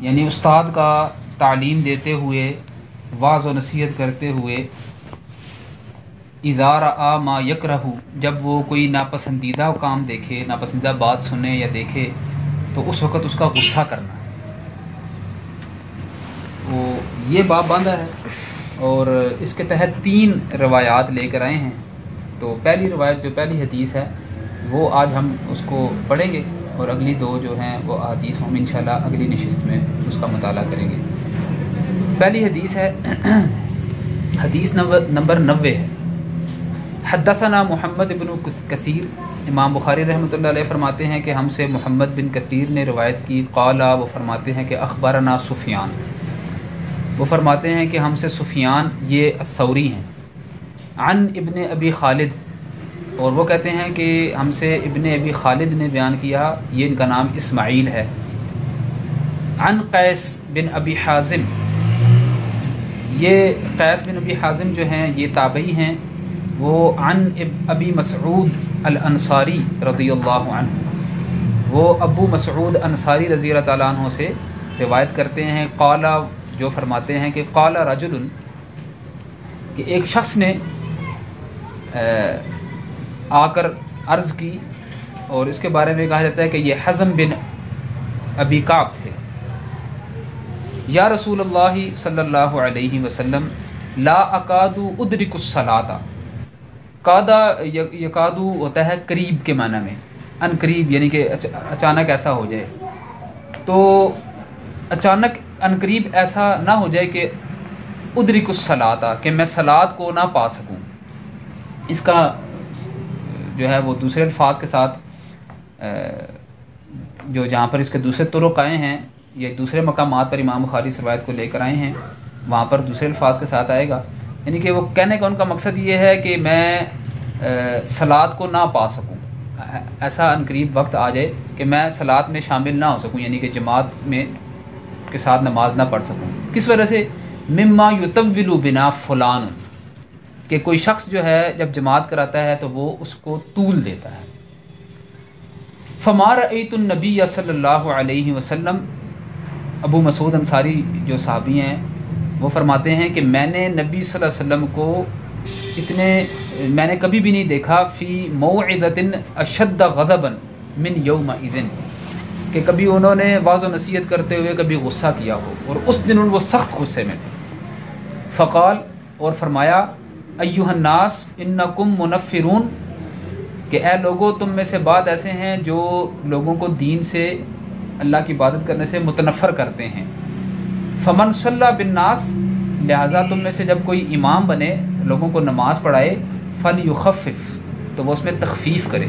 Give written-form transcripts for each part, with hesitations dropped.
یعنی استاد کا تعلیم دیتے ہوئے، واعظ و نصیحت کرتے ہوئے، اذا رأى ما یکرہ، جب وہ کوئی ناپسندیدہ کام دیکھے، ناپسندیدہ بات سنے یا دیکھے تو اس وقت اس کا غصہ کرنا ہے۔ وہ یہ باب باندھا ہے اور اس کے تحت 3 روایات لے کر آئے ہیں۔ تو پہلی روایت جو پہلی حدیث ہے وہ آج ہم اس کو پڑھیں گے، اور اگلی 2 جو ہیں وہ احادیث ہم انشاءاللہ اگلی نشست میں اس کا مطالعہ کریں گے۔ پہلی حدیث ہے حدیث نمبر 90 ہے۔ حدثنا محمد بن کثیر، امام بخاری رحمۃ اللہ علیہ فرماتے ہیں کہ ہم سے محمد بن کثیر نے روایت کی، قال، وہ فرماتے ہیں کہ اخبرنا سفیان، وہ فرماتے ہیں کہ ہم سے سفیان یہ الثوری ہیں، عن ابن ابی خالد، اور وہ کہتے ہیں کہ ہم سے ابن ابی خالد نے بیان کیا، یہ ان کا نام اسماعیل ہے، عن قیس بن ابی حازم، یہ قیس بن ابی حازم جو ہیں یہ تابعی ہیں، وہ عن ابی مسعود الانصاری رضی اللہ عنہ، وہ ابو مسعود انصاری رضی اللہ تعالیٰ عنہ سے روایت کرتے ہیں، قال، جو فرماتے ہیں کہ قال رجل، کہ ایک شخص نے آ کر عرض کی، اور اس کے بارے میں کہا جاتا ہے کہ یہ حزم بن ابی کعب تھے، یا رسول اللہ صلی اللہ علیہ وسلم، لا اکاد ادرک الصلاۃ، کادا یکادو ہوتا ہے قریب کے معنی میں، ان قریب یعنی کہ اچانک ایسا ہو جائے، تو اچانک ان قریب ایسا نہ ہو جائے کہ ادرک الصلاۃ، کہ میں صلاۃ کو نہ پا سکوں۔ اس کا جو ہے وہ دوسرے الفاظ کے ساتھ جو جہاں پر اس کے دوسرے طرق آئے ہیں، یہ دوسرے مقامات پر امام بخاری اس روایت کو لے کر آئے ہیں، وہاں پر دوسرے الفاظ کے ساتھ آئے گا، یعنی کہ وہ کہنے کا ان کا مقصد یہ ہے کہ میں صلاۃ کو نہ پا سکوں، ایسا ان قریب وقت آ جائے کہ میں صلاۃ میں شامل نہ ہو سکوں، یعنی کہ جماعت میں کے ساتھ نماز نہ پڑھ سکوں۔ کس وجہ سے؟ مما یطول بنا فلان، کہ کوئی شخص جو ہے جب جماعت کراتا ہے تو وہ اس کو طول دیتا ہے۔ فما رأیت النبی صلی اللہ علیہ وسلم، ابو مسعود انصاری جو صحابی ہیں وہ فرماتے ہیں کہ میں نے نبی صلی اللہ علیہ وسلم کو میں نے کبھی بھی نہیں دیکھا فی موعظۃ اشد غضبا من یومئذ، کہ کبھی انہوں نے واعظ و نصیحت کرتے ہوئے کبھی غصہ کیا ہو، اور اس دن وہ سخت غصے میں تھے۔ فقال، اور فرمایا، ایھا الناس انکم منفرون، کہ اے لوگو تم میں سے بعض ایسے ہیں جو لوگوں کو دین سے، اللہ کی عبادت کرنے سے متنفر کرتے ہیں۔ فمن صلی بالناس، لہٰذا تم میں سے جب کوئی امام بنے، لوگوں کو نماز پڑھائے، فلیخفف، تو وہ اس میں تخفیف کرے۔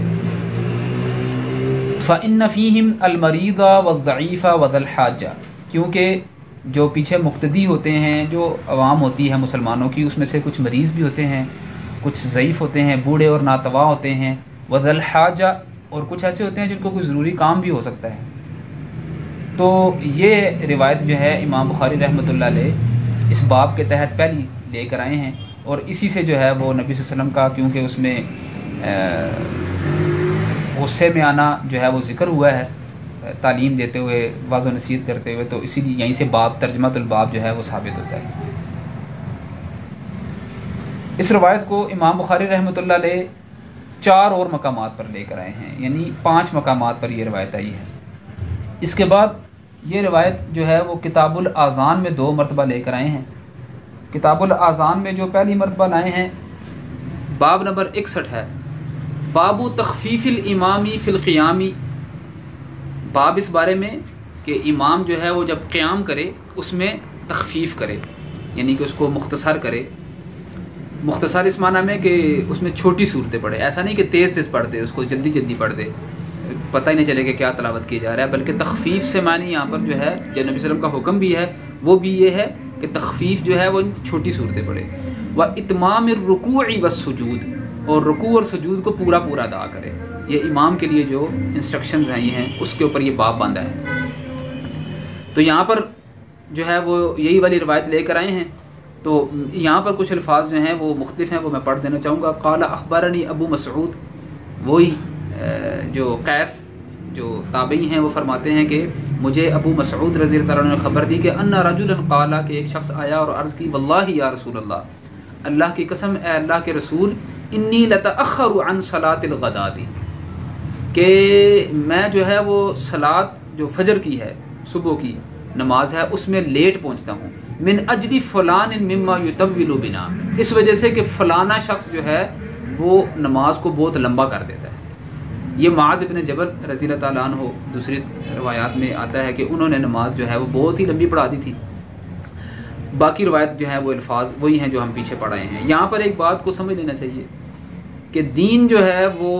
فإن فیہم المریض والضعیف وذا الحاجہ، کیونکہ جو پیچھے مقتدی ہوتے ہیں، جو عوام ہوتی ہے مسلمانوں کی، اس میں سے کچھ مریض بھی ہوتے ہیں، کچھ ضعیف ہوتے ہیں، بوڑھے اور ناتواں ہوتے ہیں، وذا الحاجہ، اور کچھ ایسے ہوتے ہیں جن کو کوئی ضروری کام بھی ہو سکتا ہے۔ تو یہ روایت جو ہے امام بخاری رحمۃ اللہ علیہ اس باب کے تحت پہلی لے کر آئے ہیں، اور اسی سے جو ہے وہ نبی صلی اللہ علیہ وسلم کا، کیونکہ اس میں غصے میں آنا جو ہے وہ ذکر ہوا ہے، تعلیم دیتے ہوئے، واعظ و نصیحت کرتے ہوئے، تو اسی لیے یہیں سے باب، ترجمۃ الباب جو ہے وہ ثابت ہوتا ہے۔ اس روایت کو امام بخاری رحمۃ اللہ علیہ 4 اور مقامات پر لے کر آئے ہیں، یعنی 5 مقامات پر یہ روایت آئی ہے۔ اس کے بعد یہ روایت جو ہے وہ کتاب الاذان میں 2 مرتبہ لے کر آئے ہیں۔ کتاب الاذان میں جو پہلی مرتبہ لائے ہیں، باب نمبر 61 ہے، باب تخفیف الامامی فی القیامی، باب اس بارے میں کہ امام جو ہے وہ جب قیام کرے اس میں تخفیف کرے، یعنی کہ اس کو مختصر کرے۔ مختصر اس معنی میں کہ اس میں چھوٹی صورتیں پڑھے، ایسا نہیں کہ تیز تیز پڑھ دے، اس کو جلدی جلدی پڑھ دے، پتہ ہی نہیں چلے کہ کیا تلاوت کی جا رہا ہے، بلکہ تخفیف سے معنی یہاں پر جو ہے، جو نبی صلی اللہ علیہ وسلم کا حکم بھی ہے وہ بھی یہ ہے کہ تخفیف جو ہے وہ چھوٹی صورتیں پڑھے۔ واتمام الرکوع والسجود، اور رکوع اور سجود کو پورا پورا ادا کرے۔ یہ امام کے لیے جو انسٹرکشنز آئی ہیں اس کے اوپر یہ باب باندھا ہے۔ تو یہاں پر جو ہے وہ یہی والی روایت لے کر آئے ہیں، تو یہاں پر کچھ الفاظ جو ہیں وہ مختلف ہیں، وہ میں پڑھ دینا چاہوں گا۔ قال اخبرنی ابو مسعود، وہی جو قیس جو تابعی ہیں وہ فرماتے ہیں کہ مجھے ابو مسعود رضی اللہ عنہ نے خبر دی کہ ان رجلا قال، کہ ایک شخص آیا اور عرض کی واللہ یا رسول اللہ، اللہ کی قسم اے اللہ کے رسول، انی لتأخر عن صلاۃ الغداۃ، کہ میں جو ہے وہ صلاۃ جو فجر کی ہے، صبح کی نماز ہے، اس میں لیٹ پہنچتا ہوں، من اجل فلان مما یطول بنا، اس وجہ سے کہ فلانا شخص جو ہے وہ نماز کو بہت لمبا کر دیتا ہے۔ یہ معاذ بن جبل رضی اللہ تعالیٰ عنہ، دوسری روایات میں آتا ہے کہ انہوں نے نماز جو ہے وہ بہت ہی لمبی پڑھا دی تھی۔ باقی روایت جو ہے وہ الفاظ وہی ہیں جو ہم پیچھے پڑھ رہے ہیں۔ یہاں پر ایک بات کو سمجھ لینا چاہیے کہ دین جو ہے وہ،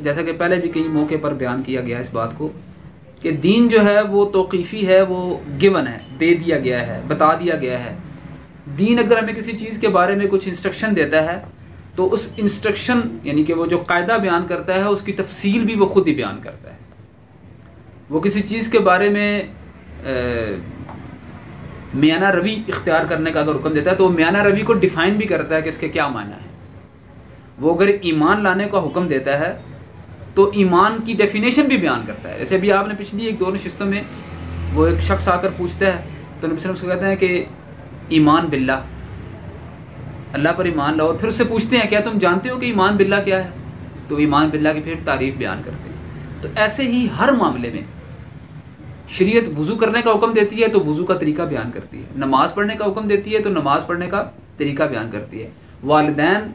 جیسا کہ پہلے بھی کئی موقع پر بیان کیا گیا اس بات کو، کہ دین جو ہے وہ توقیفی ہے، وہ گیون ہے، دے دیا گیا ہے، بتا دیا گیا ہے۔ دین اگر ہمیں کسی چیز کے بارے میں کچھ انسٹرکشن دیتا ہے تو اس انسٹرکشن یعنی کہ وہ جو قاعدہ بیان کرتا ہے اس کی تفصیل بھی وہ خود ہی بیان کرتا ہے۔ وہ کسی چیز کے بارے میں میانہ روی اختیار کرنے کا اگر حکم دیتا ہے تو وہ میانہ روی کو ڈیفائن بھی کرتا ہے کہ اس کے کیا معنی ہے۔ وہ اگر ایمان لانے کا حکم دیتا ہے تو ایمان کی ڈیفینیشن بھی بیان کرتا ہے۔ جیسے ابھی آپ نے پچھلی ایک دو نشستوں میں وہ ایک شخص آ کر پوچھتا ہے تو نبی صلی اللہ علیہ وسلم کہتے ہیں کہ ایمان باللہ، اللہ پر ایمان لاؤ، پھر اس سے پوچھتے ہیں کیا تم جانتے ہو کہ ایمان باللہ کیا ہے؟ تو ایمان باللہ کی پھر تعریف بیان کرتے ہیں۔ تو ایسے ہی ہر معاملے میں شریعت وضو کرنے کا حکم دیتی ہے تو وضو کا طریقہ بیان کرتی ہے، نماز پڑھنے کا حکم دیتی ہے تو نماز پڑھنے کا طریقہ بیان کرتی ہے، والدین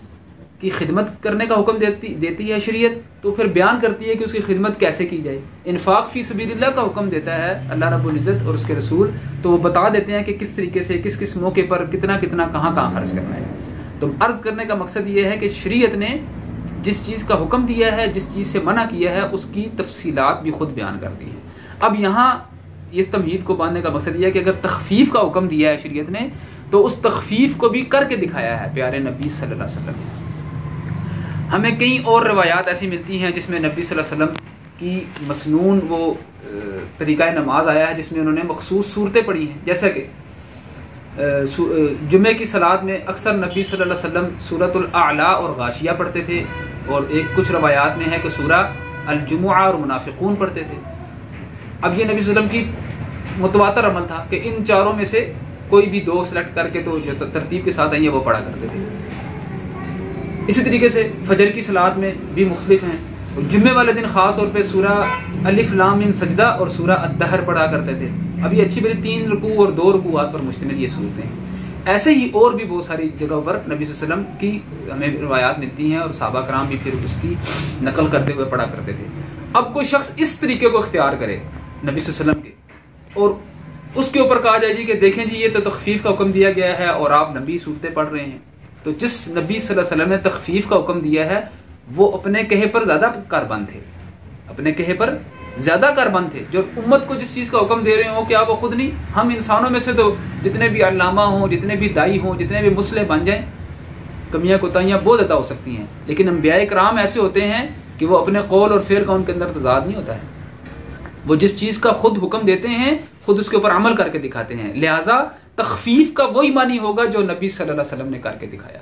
کی خدمت کرنے کا حکم دیتی ہے شریعت تو پھر بیان کرتی ہے کہ اس کی خدمت کیسے کی جائے، انفاق فی سبیل اللہ کا حکم دیتا ہے اللہ رب العزت اور اس کے رسول تو وہ بتا دیتے ہیں کہ کس طریقے سے کس کس موقع پر کتنا کتنا کہاں کہاں خرچ کرنا ہے۔ تو عرض کرنے کا مقصد یہ ہے کہ شریعت نے جس چیز کا حکم دیا ہے، جس چیز سے منع کیا ہے، اس کی تفصیلات بھی خود بیان کر دی ہے۔ اب یہاں اس تمہید کو باندھنے کا مقصد یہ ہے کہ اگر تخفیف کا حکم دیا ہے شریعت نے تو اس تخفیف کو بھی کر کے دکھایا ہے پیارے نبی صلی اللہ علیہ وسلم نے۔ ہمیں کئی اور روایات ایسی ملتی ہیں جس میں نبی صلی اللہ علیہ وسلم کی مسنون وہ طریقہ نماز آیا ہے جس میں انہوں نے مخصوص صورتیں پڑھی ہیں، جیسا کہ جمعے کی صلاۃ میں اکثر نبی صلی اللہ علیہ وسلم سورۃ الاعلیٰ اور غاشیہ پڑھتے تھے، اور ایک کچھ روایات میں ہے کہ سورہ الجمعہ اور منافقون پڑھتے تھے۔ اب یہ نبی صلی اللہ علیہ وسلم کی متواتر عمل تھا کہ ان چاروں میں سے کوئی بھی دو سلیکٹ کر کے تو جو ترتیب کے ساتھ آئی ہیں وہ پڑھا کرتے تھے۔ اسی طریقے سے فجر کی صلاۃ میں بھی مختلف ہیں، جمعے والے دن خاص طور پہ سورہ الف لام میم سجدہ اور سورہ الدہر پڑھا کرتے تھے۔ اب یہ اچھی بڑی 3 رکوع اور 2 رکوعات پر مشتمل یہ صورتیں ہیں۔ ایسے ہی اور بھی بہت ساری جگہوں پر نبی صلی اللہ علیہ وسلم کی ہمیں روایات ملتی ہیں اور صحابہ کرام بھی پھر اس کی نقل کرتے ہوئے پڑھا کرتے تھے۔ اب کوئی شخص اس طریقے کو اختیار کرے نبی صلی اللہ علیہ وسلم کے اور اس کے اوپر کہا جائے جی کہ دیکھیں جی یہ تو تخفیف کا حکم دیا گیا ہے اور آپ نبی صورتیں پڑھ رہے ہیں، تو جس نبی صلی اللہ علیہ وسلم نے تخفیف کا حکم دیا ہے وہ اپنے کہے پر زیادہ کاربند تھے، اپنے کہے پر زیادہ کاربند تھے۔ جو امت کو جس چیز کا حکم دے رہے ہوں کیا وہ خود نہیں؟ ہم انسانوں میں سے تو جتنے بھی علامہ ہوں، جتنے بھی دائی ہوں، جتنے بھی مسلم بن جائیں، کمیاں کوتاہیاں بہت زیادہ ہو سکتی ہیں، لیکن انبیاء کرام ایسے ہوتے ہیں کہ وہ اپنے قول اور فعل کا ان کے اندر تضاد نہیں ہوتا ہے، وہ جس چیز کا خود حکم دیتے ہیں خود اس کے اوپر عمل کر کے دکھاتے ہیں۔ لہٰذا تخفیف کا وہی معنی ہوگا جو نبی صلی اللہ علیہ وسلم نے کر کے دکھایا۔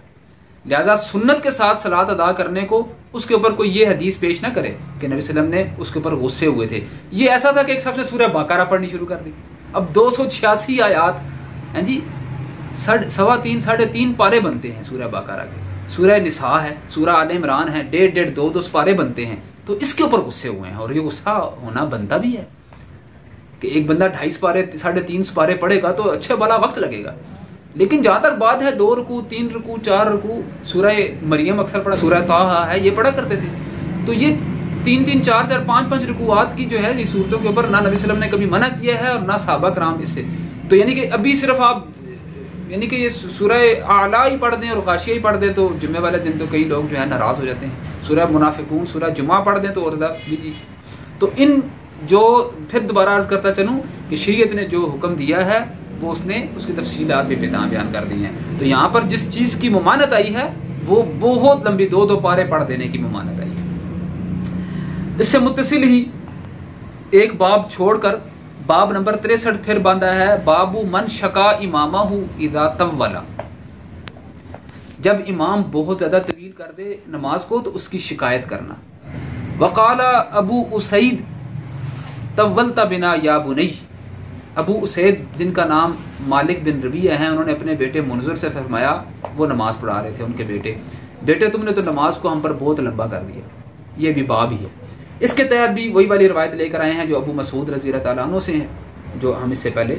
لہٰذا سنت کے ساتھ صلاۃ ادا کرنے کو اس کے اوپر کوئی یہ حدیث پیش نہ کرے کہ نبی صلی اللہ علیہ وسلم نے اس کے اوپر غصے ہوئے تھے۔ یہ ایسا تھا کہ ایک سب سے سورہ بقرہ پڑھنی شروع کر دی، اب 286 آیات ہیں جی، 3.5 پارے بنتے ہیں سورہ بقرہ کے، سورہ نساء ہے، سورہ آل عمران ہے، 1.5 2 پارے بنتے ہیں، تو اس کے اوپر غصے ہوئے ہیں۔ اور یہ غصہ ہونا بنتا بھی ہے کہ ایک بندہ 2.5 پارے 3.5 پارے پڑھے گا تو اچھے بلا وقت لگے گا، لیکن جہاں تک بات ہے 2 رکوع 3 رکوع 4 رکوع، سورہ مریم اکثر پڑھا، سورہ طٰہٰ ہے، یہ پڑھا کرتے تھے۔ تو یہ 3 4 5 رکوعات کی جو ہے یہ صورتوں کے اوپر نہ نبی صلی اللہ علیہ وسلم نے کبھی منع کیا ہے اور نہ صحابہ کرام اس سے، تو یعنی کہ ابھی صرف آپ یعنی کہ یہ سورہ اعلیٰ ہی پڑھ دیں اور غاشیہ ہی پڑھ دیں تو جمعے والے دن تو کئی لوگ جو ہے ناراض ہو جاتے ہیں، سورہ منافقون سورہ جمعہ پڑھ دیں تو اور زیادہ جی۔ تو ان جو پھر دوبارہ عرض کرتا چلوں کہ شریعت نے جو حکم دیا ہے وہ اس نے اس کی تفصیلات بھی بیان کر دی ہیں۔ تو یہاں پر جس چیز کی ممانت آئی ہے وہ بہت لمبی 2 پارے پڑھ دینے کی ممانت آئی ہے۔ اس سے متصل ہی ایک باب چھوڑ کر باب نمبر 63 پھر باندھا ہے، باب من شکا امامہ اذا طول، جب امام بہت زیادہ طویل کر دے نماز کو تو اس کی شکایت کرنا۔ وقال ابو اسید طولت بنا یا بنی، ابو اسید جن کا نام مالک بن ربیعہ ہیں، انہوں نے اپنے بیٹے منذر سے فرمایا، وہ نماز پڑھا رہے تھے، ان کے بیٹے تم نے تو نماز کو ہم پر بہت لمبا کر دیا۔ یہ بھی باب ہی ہے۔ اس کے تحت بھی وہی والی روایت لے کر آئے ہیں جو ابو مسعود رضی اللہ تعالیٰ عنہ سے ہیں، جو ہم اس سے پہلے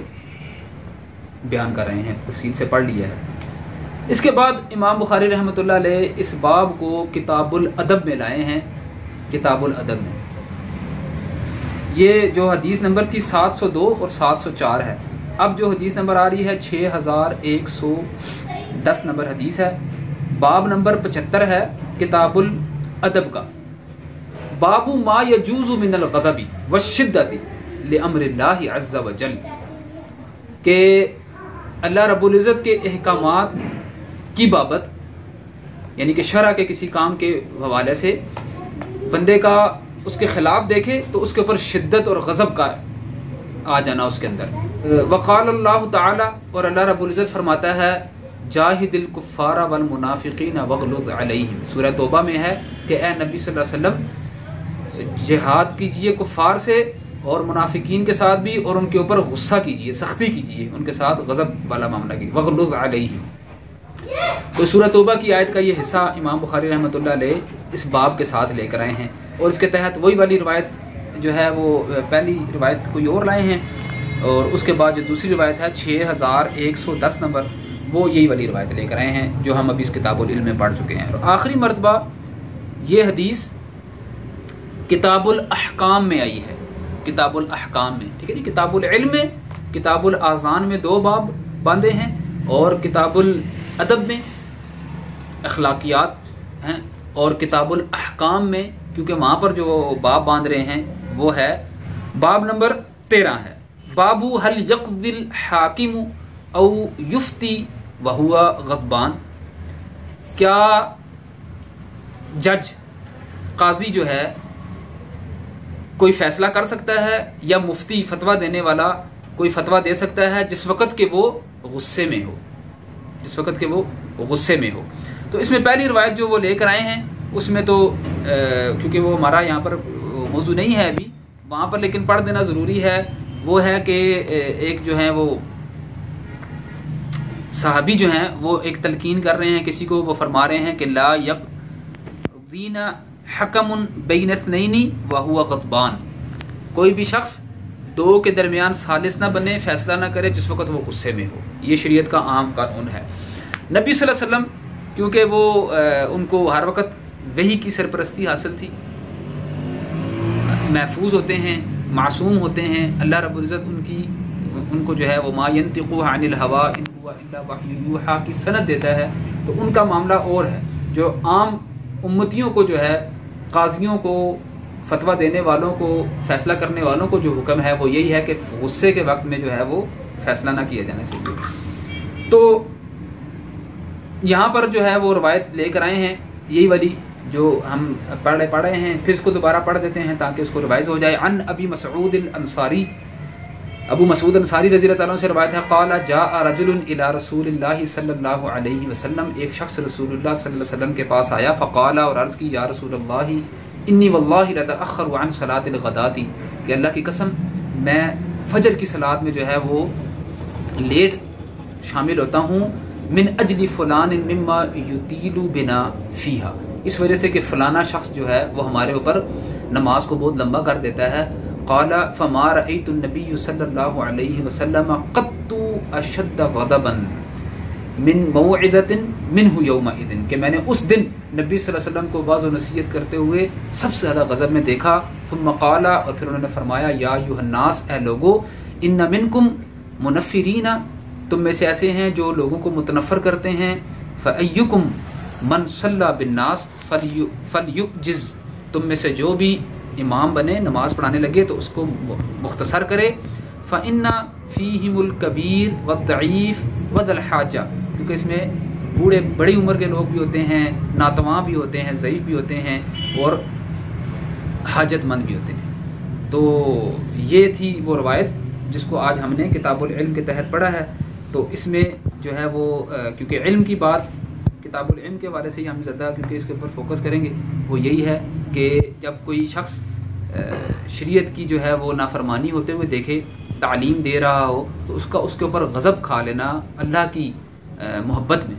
بیان کر رہے ہیں، تفصیل سے پڑھ لیا ہے۔ اس کے بعد امام بخاری رحمۃ اللہ علیہ اس باب کو کتاب الادب میں لائے ہیں۔ کتاب الادب میں یہ جو حدیث نمبر تھی 702 اور 704 ہے۔ اب جو حدیث نمبر آ رہی ہے 6110 نمبر حدیث ہے، باب نمبر 75 ہے کتاب الادب کا۔ باب ما یجوز من الغضب والشدۃ لامر اللہ عز وجل، کہ اللہ رب العزت کے احکامات کی بابت، یعنی کہ شرع کے کسی کام کے حوالے سے بندے کا اس کے خلاف دیکھے تو اس کے اوپر شدت اور غضب کا آ جانا اس کے اندر۔ وقال اللہ تعالی، اور اللہ رب العزت فرماتا ہے، جاہد الکفار والمنافقین واغلظ علیہم، سورہ توبہ میں ہے کہ اے نبی صلی اللہ علیہ وسلم جہاد کیجئے کفار سے اور منافقین کے ساتھ بھی، اور ان کے اوپر غصہ کیجئے، سختی کیجئے، ان کے ساتھ غضب والا معاملہ کیجئے، واغلظ علیہم۔ تو سورہ توبہ کی آیت کا یہ حصہ امام بخاری رحمۃ اللہ علیہ اس باب کے ساتھ لے کر آئے ہیں، اور اس کے تحت وہی والی روایت جو ہے وہ پہلی روایت کوئی اور لائے ہیں، اور اس کے بعد جو دوسری روایت ہے 6110 نمبر، وہ یہی والی روایت لے کر آئے ہیں جو ہم ابھی اس کتاب العلم میں پڑھ چکے ہیں۔ اور آخری مرتبہ یہ حدیث کتاب الاحکام میں آئی ہے، کتاب الاحکام میں، ٹھیک ہے جی۔ کتاب العلم میں، کتاب الاذان میں 2 باب باندھے ہیں، اور کتاب الادب میں اخلاقیات ہیں، اور کتاب الاحکام میں کیونکہ وہاں پر جو باب باندھ رہے ہیں وہ ہے باب نمبر 13 ہے، باب هل يقضي الحاکم او یفتی وہو غضبان، کیا جج قاضی جو ہے کوئی فیصلہ کر سکتا ہے، یا مفتی فتویٰ دینے والا کوئی فتویٰ دے سکتا ہے جس وقت کہ وہ غصے میں ہو، جس وقت کہ وہ غصے میں ہو۔ تو اس میں پہلی روایت جو وہ لے کر آئے ہیں اس میں تو کیونکہ وہ ہمارا یہاں پر موضوع نہیں ہے ابھی وہاں پر، لیکن پڑھ دینا ضروری ہے، وہ ہے کہ ایک جو ہے وہ صحابی جو ہیں وہ ایک تلقین کر رہے ہیں کسی کو، وہ فرما رہے ہیں کہ لا یقضین حکم بین اثنین وہو غضبان، کوئی بھی شخص 2 کے درمیان ثالث نہ بنے، فیصلہ نہ کرے جس وقت وہ غصے میں ہو۔ یہ شریعت کا عام قانون ہے۔ نبی صلی اللہ علیہ وسلم کیونکہ وہ ان کو ہر وقت وحی کی سرپرستی حاصل تھی، محفوظ ہوتے ہیں، معصوم ہوتے ہیں، اللہ رب العزت ان کو جو ہے وہ ما ینطق عن الہوا ان هو الا وحی یوحی کی سند دیتا ہے، تو ان کا معاملہ اور ہے۔ جو عام امتیوں کو جو ہے، قاضیوں کو، فتویٰ دینے والوں کو، فیصلہ کرنے والوں کو جو حکم ہے وہ یہی ہے کہ غصے کے وقت میں جو ہے وہ فیصلہ نہ کیا جانا چاہیے۔ تو یہاں پر جو ہے وہ روایت لے کر آئے ہیں یہی والی جو ہم پڑھ رہے ہیں، پھر اس کو دوبارہ پڑھ دیتے ہیں تاکہ اس کو ریوائز ہو جائے۔ عن ابی مسعود الانصاری، ابو مسعود انصاری رضی اللہ تعالیٰ عنہ سے روایت ہے، قال جاء رجل الى رسول اللہ صلی اللہ علیہ وسلم، ایک شخص رسول اللہ صلی اللہ علیہ وسلم کے پاس آیا، فقال، اور عرض کی، یا رسول اللہ انی واللہ لتأخر عن صلاة الغداۃ، کہ اللہ کی قسم میں فجر کی صلاۃ میں جو ہے وہ لیٹ شامل ہوتا ہوں، من اجل فلان مما یطیل بنا فیہا، اس وجہ سے کہ فلانا شخص جو ہے وہ ہمارے اوپر نماز کو بہت لمبا کر دیتا ہے۔ قال فما رأيت النبي صلی اللہ علیہ وسلم قط اشد غضبا من موعظة منه یومئذ، کہ میں نے اس دن نبی صلی اللہ علیہ وسلم کو واعظ و نصیحت کرتے ہوئے سب سے زیادہ غضب میں دیکھا۔ ثم قال، اور پھر انہوں نے فرمایا، یا ایھا الناس، اے لوگو، ان منکم منفرین، تم میں سے ایسے ہیں جو لوگوں کو متنفر کرتے ہیں، فایکم من صلی بالناس فلیعجز، تم میں سے جو بھی امام بنے، نماز پڑھانے لگے تو اس کو مختصر کرے، فإن فیہم الکبیر والضعیف وذا الحاجہ، کیونکہ اس میں بوڑھے بڑی عمر کے لوگ بھی ہوتے ہیں، ناتواں بھی ہوتے ہیں، ضعیف بھی ہوتے ہیں، اور حاجت مند بھی ہوتے ہیں۔ تو یہ تھی وہ روایت جس کو آج ہم نے کتاب العلم کے تحت پڑھا ہے۔ تو اس میں جو ہے وہ کیونکہ علم کی بات کتاب العلم کے حوالے سے ہی ہم زیادہ کیونکہ اس کے اوپر فوکس کریں گے، وہ یہی ہے کہ جب کوئی شخص شریعت کی جو ہے وہ نافرمانی ہوتے ہوئے دیکھے، تعلیم دے رہا ہو، تو اس کے اوپر غضب کھا لینا اللہ کی محبت میں،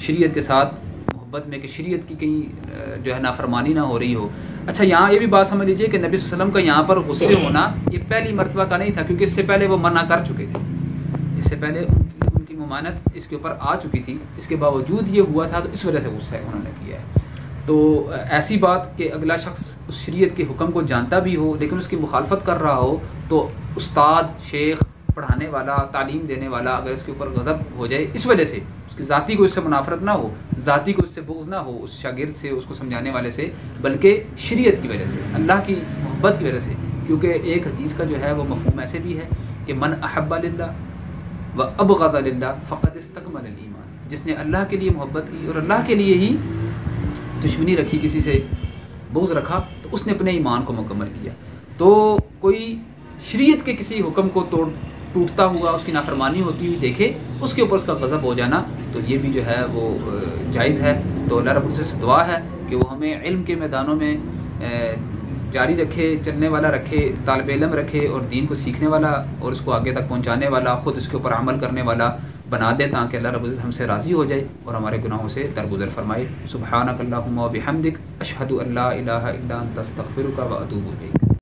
شریعت کے ساتھ محبت میں، کہ شریعت کی کہیں جو ہے نافرمانی نہ ہو رہی ہو۔ اچھا، یہاں یہ بھی بات سمجھ لیجئے کہ نبی صلی اللہ علیہ وسلم کا یہاں پر غصے ہونا یہ پہلی مرتبہ کا نہیں تھا، کیونکہ اس سے پہلے وہ منع کر چکے تھے، اس سے پہلے ان کی ممانعت اس کے اوپر آ چکی تھی، اس کے باوجود یہ ہوا تھا، تو اس وجہ سے غصہ انہوں نے کیا ہے۔ تو ایسی بات کہ اگلا شخص اس شریعت کے حکم کو جانتا بھی ہو لیکن اس کی مخالفت کر رہا ہو، تو استاد، شیخ، پڑھانے والا، تعلیم دینے والا اگر اس کے اوپر غضب ہو جائے اس وجہ سے، اس کی ذاتی کو اس سے منافرت نہ ہو، ذاتی کو اس سے بغض نہ ہو اس شاگرد سے، اس کو سمجھانے والے سے، بلکہ شریعت کی وجہ سے، اللہ کی محبت کی وجہ سے، کیونکہ ایک حدیث کا جو ہے وہ مفہوم ایسے بھی ہے کہ من احب للہ و ابغض للہ فقد استکمل الایمان، جس نے اللہ کے لیے محبت کی اور اللہ کے لیے ہی دشمنی رکھی، کسی سے بغض رکھا، تو اس نے اپنے ایمان کو مکمل کیا۔ تو کوئی شریعت کے کسی حکم کو ٹوٹتا ہوا، اس کی نافرمانی ہوتی ہوئی دیکھے، اس کے اوپر اس کا غضب ہو جانا، تو یہ بھی جو ہے وہ جائز ہے۔ تو اللہ رب العزت سے دعا ہے کہ وہ ہمیں علم کے میدانوں میں جاری رکھے، چلنے والا رکھے، طالب علم رکھے، اور دین کو سیکھنے والا اور اس کو آگے تک پہنچانے والا، خود اس کے اوپر عمل کرنے والا بنا دے، تاکہ اللہ رب العزت ہم سے راضی ہو جائے اور ہمارے گناہوں سے درگزر فرمائے۔ سبحانک اللہم و بحمدک، اشہد ان لا الہ الا انت، استغفرک و اتوب الیک۔